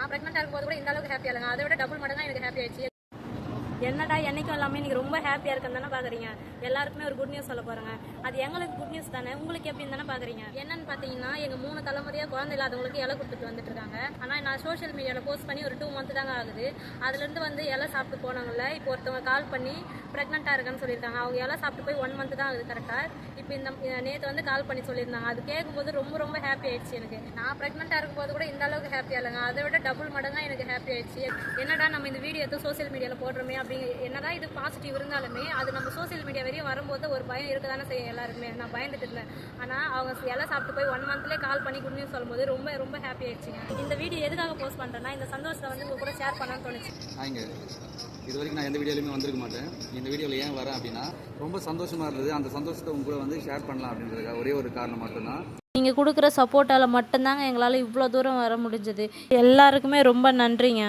நான் ப்ரெக்னெண்ட்டாக இருக்கும்போது கூட இந்த அளவுக்கு ஹாப்பியாக இல்லைங்க, அதை விட டபுள் மடங்காக எனக்கு ஹாப்பி ஆயிடுச்சு. என்னடா என்னைக்கும் எல்லாமே நீங்கள் ரொம்ப ஹாப்பியாக இருக்குன்னு தானே பார்க்குறீங்க. எல்லாருக்குமே ஒரு குட் நியூஸ் சொல்ல போகிறாங்க. அது எங்களுக்கு குட் நியூஸ் தானே, உங்களுக்கு எப்படின்னு தானே பார்க்குறீங்க. என்னன்னு பார்த்தீங்கன்னா, எங்கள் 3 தலைமுறையாக குழந்தை இல்லாதவங்களுக்கு இலை கொடுத்துட்டு வந்துட்டு இருக்காங்க. ஆனால் நான் சோஷியல் மீடியாவில் போஸ்ட் பண்ணி ஒரு 2 மந்த் தாங்க ஆகுது. அதுலேருந்து வந்து இலை சாப்பிட்டு போனவங்கள இப்போ ஒருத்தவங்க கால் பண்ணி ப்ரெக்னெண்ட்டாக இருக்கான்னு சொல்லியிருக்காங்க. அவங்க இலை சாப்பிட்டு போய் 1 மந்த் தான் ஆகுது கரெக்டாக. இப்போ இந்த நேற்று வந்து கால் பண்ணி சொல்லியிருந்தாங்க. அது கேட்கும்போது ரொம்ப ரொம்ப ஹாப்பி ஆயிடுச்சு எனக்கு. நான் ப்ரெக்னெண்ட்டாக இருக்கும்போது கூட இந்த அளவுக்கு ஹாப்பியாக இல்லைங்க, அதை விட டபுள் மடங்காக எனக்கு ஹாப்பி ஆயிடுச்சு. என்னடா நம்ம இந்த வீடியோ எடுத்து சோஷியல் மீடியாவில் போடுறோமே அப்படிங்க, என்னதான் இது பாசிட்டிவ் இருந்தாலுமே அது நம்ம சோஷியல் மீடியா வரையும் வரும்போது ஒரு பயம் இருக்க தானே செய்யும் எல்லாருக்குமே. நான் பயந்துட்டு இருந்தேன். ஆனால் அவங்க எல்லாம் சாப்பிட்டு போய் 1 மந்த்லேயே கால் பண்ணி குட் நியூஸ் சொல்லும்போது ரொம்ப ரொம்ப ஹாப்பி ஆயிடுச்சுங்க. இந்த வீடியோ எதுக்காக போஸ்ட் பண்ணுறேன்னா, இந்த சந்தோஷத்தை வந்து உங்க கூட ஷேர் பண்ணலாம்னு தோணுச்சு. இது வரைக்கும் நான் எந்த வீடியோலையுமே வந்திருக்க மாட்டேன். இந்த வீடியோவில் ஏன் வரேன் அப்படின்னா, ரொம்ப சந்தோஷமாக இருந்தது. அந்த சந்தோஷத்தை உங்க கூட வந்து ஷேர் பண்ணலாம் அப்படின்றதுக்காக ஒரே ஒரு காரணம் மட்டும்தான். நீங்கள் கொடுக்குற சப்போர்ட்டால் மட்டும்தாங்க எங்களால் இவ்வளோ தூரம் வர முடிஞ்சது. எல்லாருக்குமே ரொம்ப நன்றிங்க.